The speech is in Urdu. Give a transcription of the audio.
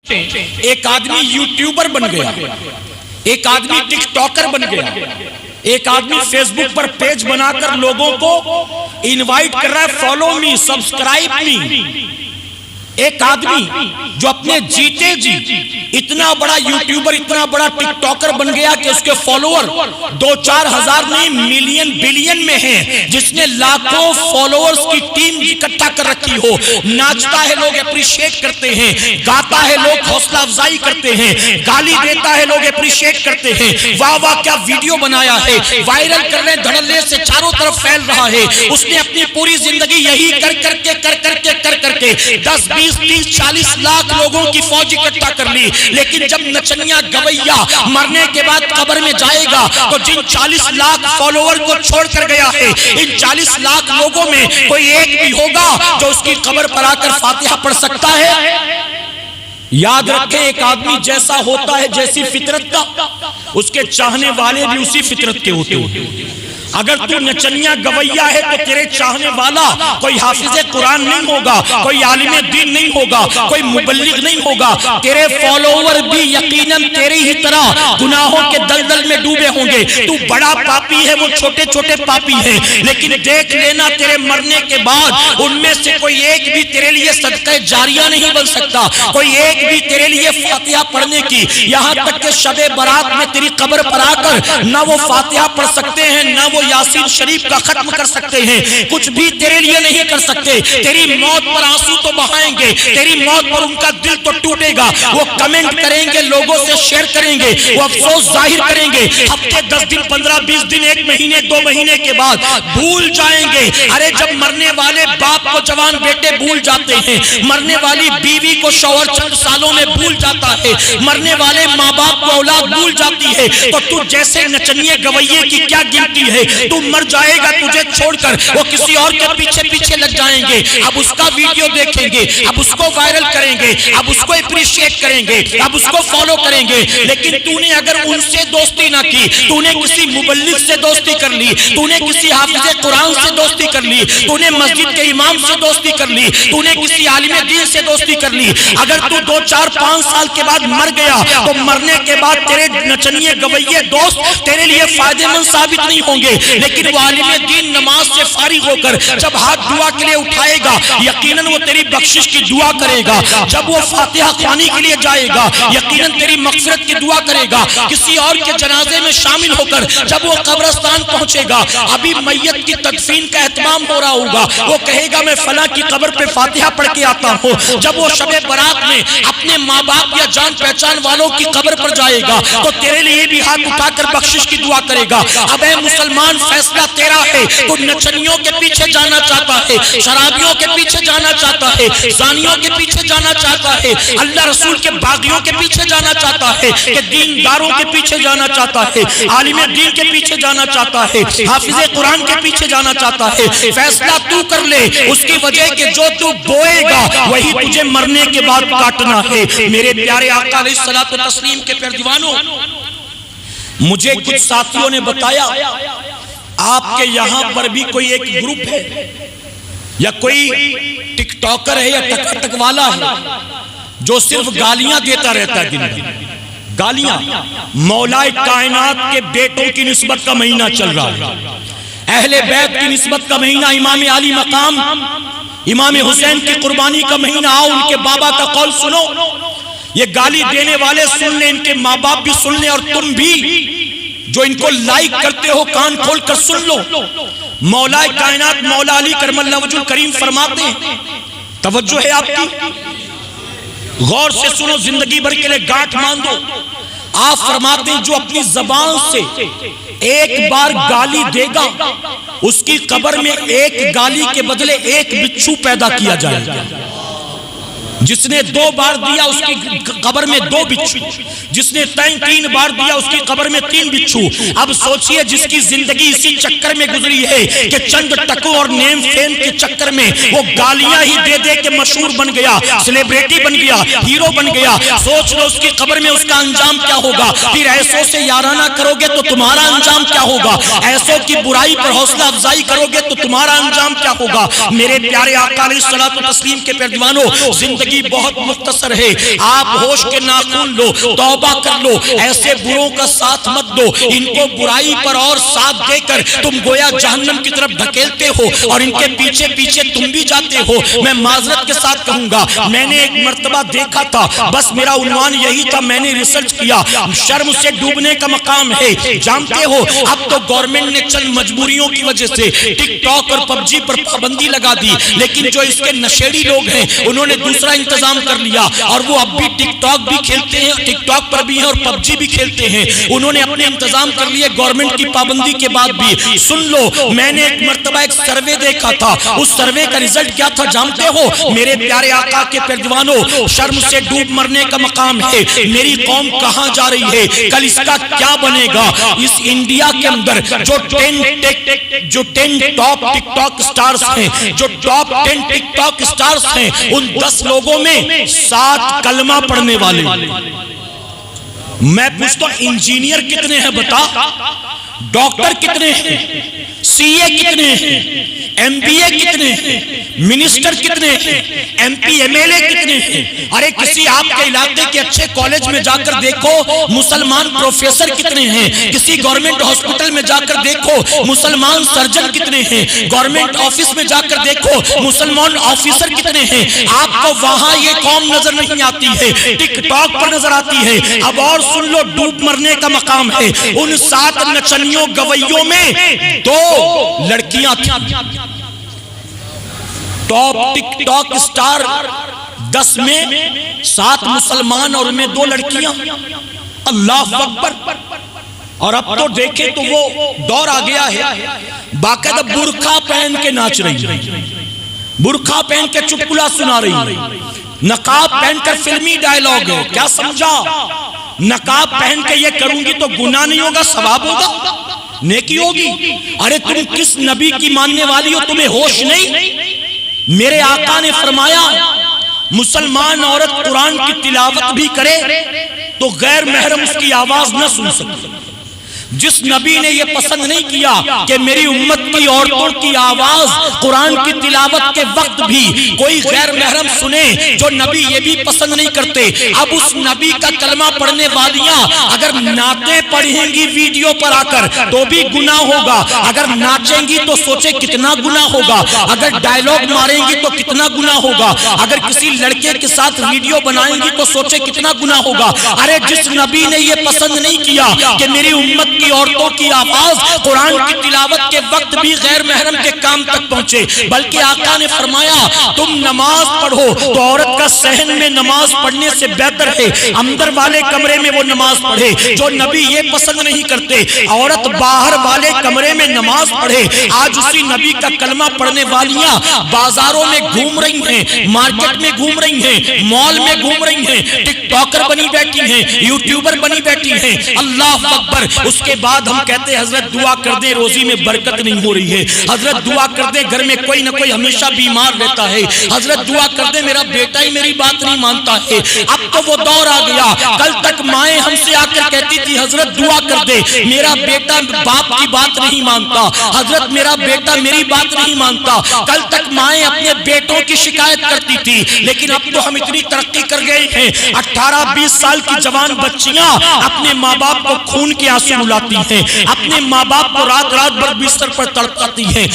ایک آدمی یوٹیوبر بن گیا، ایک آدمی ٹک ٹاکر بن گیا، ایک آدمی فیس بک پر پیج بنا کر لوگوں کو انوائٹ کر رہا ہے، فالو می، سبسکرائب می۔ ایک آدمی جو اپنے جیتے جی اتنا بڑا یوٹیوبر، اتنا بڑا ٹک ٹاکر بن گیا کہ اس کے فالوور 2-4 ہزار نہیں، ملین بلین میں ہیں، جس نے لاکھوں فالوورز کی ٹیم اکٹھا کر رکھی ہو، ناچتا ہے لوگ اپریشیٹ کرتے ہیں، گاتا ہے لوگ حوصلہ افزائی کرتے ہیں، گالی دیتا ہے لوگ اپریشیٹ کرتے ہیں، واہ واہ کیا ویڈیو بنایا ہے، وائرل کرنے دھڑلے سے چاروں طرف پھیل رہا ہے۔ اس نے اپنی پوری زندگی یہی کر کر کے 10 20 30 40 لاکھ لوگوں کی فوج اکٹھا کر لی، لیکن جب نچنیا گویا مرنے کے بعد قبر میں جائے گا تو جن 40 لاکھ فالوور کو چھوڑ کر گیا ہے، ان 40 لاکھ لوگوں میں کوئی ایک بھی ہوگا جو اس کی قبر پر آ کر فاتحہ پڑھ سکتا ہے؟ یاد رکھیں، ایک آدمی جیسا ہوتا ہے جیسی فطرت کا، اس کے چاہنے والے بھی اسی فطرت کے ہوتے ہیں۔ اگر تو نچنیا گویا ہے تو تیرے چاہنے والا کوئی حافظ قرآن نہیں ہوگا، کوئی عالم دین نہیں ہوگا، کوئی مبلغ نہیں ہوگا، تیرے فالوور بھی یقیناً تیری ہی طرح گناہوں کے دلدل میں ڈوبے ہوں گے۔ تو بڑا پاپی ہے، وہ چھوٹے چھوٹے پاپی ہیں، لیکن دیکھ لینا تیرے مرنے کے بعد ان میں سے کوئی ایک بھی تیرے لیے صدقہ جاریہ نہیں بن سکتا، کوئی ایک بھی تیرے لیے فاتحہ پڑھنے کی، یہاں تک کہ شب برات میں تیری قبر پر آ کر نہ وہ فاتحہ پڑھ سکتے ہیں، نہ وہ یاسین شریف کا ختم کر سکتے ہیں، کچھ بھی تیرے لیے نہیں کر سکتے۔ تیری موت پر آنسو تو بہائیں گے، تیری موت پر ان کا دل تو ٹوٹے گا، وہ کمنٹ کریں گے، لوگوں سے شیئر کریں گے، وہ افسوس ظاہر کریں گے، ہفتے 10 دن 15 20 دن 1 مہینے 2 مہینے کے بعد بھول جائیں گے۔ ارے جب مرنے والے باپ کو جوان بیٹے بھول جاتے ہیں، مرنے والی بیوی کو شوہر چند سالوں میں بھول جاتا ہے، مرنے والے ماں باپ کو اولاد بھول جاتی ہے، تو جیسے نچنیے گویے کی کیا گنتی ہے؟ تو مر جائے گا، تجھے چھوڑ کر وہ کسی اور کے پیچھے لگ جائیں گے، اب اس کا ویڈیو دیکھیں گے، اب اس کو وائرل کریں گے، اب اس کو اپریشیٹ کریں گے، اب اس کو فالو کریں گے۔ لیکن تو نے اگر ان سے دوستی نہ کی، تو نے کسی مبلغ سے دوستی کر لی، تو نے کسی حافظ قرآن سے دوستی کر لی، تو نے مسجد کے امام سے دوستی کر لی، تو نے کسی عالم دین سے دوستی کر لی، اگر تو 2 4 5 سال کے بعد مر گیا تو مرنے کے بعد تیرے نچنیے گویے دوست تیرے لیے فائدہ مند ثابت نہیں ہوں گے، لیکن وہ عالم دین نماز سے فارغ ہو کر جب ہاتھ دعا کے لیے اٹھائے گا، یقیناً وہ تیری بخشش کی دعا کرے گا، جب وہ فاتحہ خوانی کے لیے جائے گا، یقیناً تیری مغفرت کی دعا کرے گا، کسی اور کے جنازے میں شامل ہو کر جب وہ قبرستان پہنچے گا، ابھی میت کی تدفین کا اہتمام ہو رہا ہوگا، وہ کہے گا میں فلاں کی قبر پہ فاتحہ پڑھ کے آتا ہوں، جب وہ شب برات میں اپنے ماں باپ یا جان پہچان والوں کی قبر پر جائے گا تو تیرے لیے بھی ہاتھ اٹھا کر بخشش کی دعا کرے گا۔ اب اے مسلمان، فیصلہ تیرا ہے، تو نچنیوں کے پیچھے جانا چاہتا ہے، شرابیوں کے پیچھے جانا چاہتا ہے، زانیوں کے پیچھے جانا چاہتا ہے، اللہ رسول کے باغیوں کے پیچھے جانا چاہتا ہے، کہ دینداروں کے پیچھے جانا چاہتا ہے، عالم دین کے پیچھے جانا چاہتا ہے، حافظ قرآن کے پیچھے جانا چاہتا ہے، فیصلہ تو کر لے، اس کی وجہ کہ جو تو بوئے گا وہی تجھے مرنے کے بعد کاٹنا ہے۔ میرے پیارے آقا علیہ الصلوۃ والتسلیم کے پیارے دیوانوں، مجھے کچھ ساتھیوں نے بتایا آپ کے یہاں پر بھی کوئی ایک گروپ ہے یا کوئی ٹک ٹاکر ہے یا ٹک ٹک والا ہے جو صرف گالیاں دیتا رہتا ہے، دن میں گالیاں۔ مولا کائنات کے بیٹوں کی نسبت کا مہینہ چل رہا ہے، اہل بیت کی نسبت کا مہینہ، امام علی مقام امام حسین کی قربانی کا مہینہ، آؤ ان کے بابا کا قول سنو، یہ گالی دینے والے سن لیں، ان کے ماں باپ بھی سن لیں، اور تم بھی جو ان کو لائک کرتے ہو کان کھول کر سن لو۔ مولا کائنات مولا علی کرم اللہ وجہ الکریم فرماتے ہیں، توجہ ہے آپ کی، غور سے سنو، زندگی بھر کے لیے گاٹھ مان دو۔ آپ فرماتے ہیں جو اپنی زبان سے ایک بار گالی دے گا، اس کی قبر میں ایک گالی کے بدلے ایک بچھو پیدا کیا جائے گا۔ جس نے 2 بار دیا اس کی قبر میں 2 بچھو، جس نے 3 بار دیا اس کی قبر میں 3 بچھو۔ اب سوچئے جس کی زندگی اسی چکر میں گزری ہے کہ چند ٹکوں اور نیم فیم کے چکر میں وہ گالیاں ہی دے دے کے مشہور بن گیا، سیلیبریٹی بن گیا، ہیرو بن گیا، سوچ لو اس کی قبر میں اس کا انجام کیا ہوگا۔ پھر ایسوں سے یارانہ کرو گے تو تمہارا انجام کیا ہوگا، ایسوں کی برائی پر حوصلہ افزائی کرو گے تو تمہارا انجام کیا ہوگا۔ میرے پیارے آقا علیہ الصلوۃ والتسلیم کے پیارے دیوانوں، زندگی زندگی بہت مختصر ہے، آپ ہوش کے ناخن لو، توبہ کر لو، ایسے بروں کا ساتھ مت دو، ان کو برائی پر اور ساتھ دے کر تم گویا جہنم کی طرف دھکیلتے ہو اور ان کے پیچھے پیچھے تم بھی جاتے ہو۔ میں معذرت کے ساتھ کہوں گا، میں نے ایک مرتبہ دیکھا تھا، بس میرا عنوان یہی تھا، میں نے ریسرچ کیا، شرم سے ڈوبنے کا مقام ہے۔ جانتے ہو اب تو گورنمنٹ نے چند مجبوریوں کی وجہ سے ٹک ٹاک اور پب جی پر پابندی لگا دی، لیکن جو اس کے نشیڑی لوگ ہیں انہوں نے دوسرا انتظام کر لیا اور وہ اب بھی ٹک ٹاک بھی کھیلتے ہیں، ٹک ٹاک پر بھی ہیں اور پب جی بھی کھیلتے ہیں۔ انہوں نے اپنے انتظام کر لیے گورنمنٹ کی پابندی کے بعد بھی۔ سن لو، میں نے ایک مرتبہ ایک سروے دیکھا تھا، اس سروے کا رزلٹ کیا تھا جانتے ہو؟ میرے پیارے آقا کے پیروانوں، شرم سے ڈوب مرنے کا مقام ہے، میری قوم کہاں جا رہی ہے، کل اس کا کیا بنے گا؟ اس انڈیا کے اندر جو 10 ٹاپ ٹک ٹاک سٹارز ہیں، جو ٹاپ 10 ٹک ٹاک سٹارز ہیں، ان 10 لوگوں میں 7 کلمہ پڑھنے والے۔ میں پوچھتا ہوں انجینئر کتنے ہیں بتا، ڈاکٹر کتنے ہیں، سی اے کتنے ہیں، ایم بی اے کتنے ہیں، منسٹر کتنے ہیں، M P M L A کتنے ہیں؟ ارے کسی آپ کے علاقے کے اچھے کالج میں جا کر دیکھو مسلمان پروفیسر کتنے ہیں، کسی گورنمنٹ ہاسپٹل میں جا کر دیکھو مسلمان سرجن کتنے ہیں، گورنمنٹ آفس میں جا کر دیکھو مسلمان آفیسر کتنے ہیں۔ آپ کو وہاں یہ قوم نظر نہیں آتی ہے، ٹک ٹاک پر نظر آتی ہے۔ اب اور سن لو، ڈوب مرنے کا مقام ہے۔ ان 7 نچنیوں گویوں میں 2 لڑکیاں تھیں، ٹاپ ٹک ٹاک سٹار 10 میں 7 مسلمان اور ان میں 2 لڑکیاں۔ اللہ اکبر! اور اب تو دیکھیں تو وہ دور آ گیا ہے، باقاعدہ برقع پہن کے ناچ رہی ہے، برقع پہن کے چٹکلا سنا رہی ہے، نقاب پہن کر فلمی ڈائلاگ ہے۔ کیا سمجھا؟ نقاب پہن کے یہ کروں گی تو گناہ نہیں ہوگا، ثواب ہوگا، نیکی ہوگی۔ ارے تم کس نبی کی ماننے والی ہو، تمہیں ہوش نہیں؟ میرے آقا نے فرمایا مسلمان عورت قرآن کی تلاوت بھی کرے تو غیر محرم اس کی آواز نہ سن سکے۔ جس نبی نے یہ پسند نہیں کیا کہ میری امت کی عورتوں کی آواز قرآن کی تلاوت کے وقت بھی کوئی غیر محرم سنے، جو نبی یہ بھی پسند نہیں کرتے، اب اس نبی کا کلمہ پڑھنے والیاں اگر نعتیں پڑھیں گی ویڈیو پر آ کر تو بھی گناہ ہوگا، اگر ناچیں گی تو سوچے کتنا گناہ ہوگا، اگر ڈائلاگ ماریں گی تو کتنا گناہ ہوگا، اگر کسی لڑکے کے ساتھ ویڈیو بنائیں گی تو سوچے کتنا گناہ ہوگا۔ ارے جس نبی نے یہ پسند نہیں کیا کہ میری امت کی عورتوں کی آواز قرآن کی تلاوت کے وقت بھی غیر محرم کے کام تک پہنچے، بلکہ آقا نے فرمایا تم نماز پڑھو تو عورت کا صحن میں نماز پڑھنے سے بہتر ہے اندر والے کمرے میں وہ نماز پڑھے۔ جو نبی یہ پسند نہیں کرتے عورت باہر والے کمرے میں نماز پڑھے، آج اسی نبی کا کلمہ پڑھنے والیاں بازاروں میں گھوم رہی ہیں، مارکیٹ میں گھوم رہی ہیں، مال میں گھوم رہی ہیں، ٹک ٹاکر بنی بیٹھی ہیں، یوٹیوبر بنی بیٹھی ہیں۔ اللہ اکبر! اس کے بعد ہم کہتے ہیں حضرت دعا کر دیں روزی میں برکت نہیں ہو رہی ہے، حضرت دعا کر دیں گھر میں کوئی نہ کوئی ہمیشہ بیمار رہتا ہے، حضرت دعا کر دیں میرا بیٹا ہی میری بات نہیں مانتا ہے۔ اب تو وہ دور آ گیا، کل تک مائیں ہم سے آ کر کہتی تھی حضرت دعا کر دے میرا بیٹا باپ کی بات نہیں مانتا، حضرت میرا بیٹا میری بات نہیں مانتا۔ کل تک مائیں اپنے بیٹوں کی شکایت کرتی تھی، لیکن اب تو ہم اتنی ترقی کر گئے ہیں، 18-20 سال کی جوان بچیاں اپنے ماں باپ کو خون کے آنسو رلاتی ہیں، اپنے ماں باپ کو رات رات بھر بستر پر تڑپاتی ہیں۔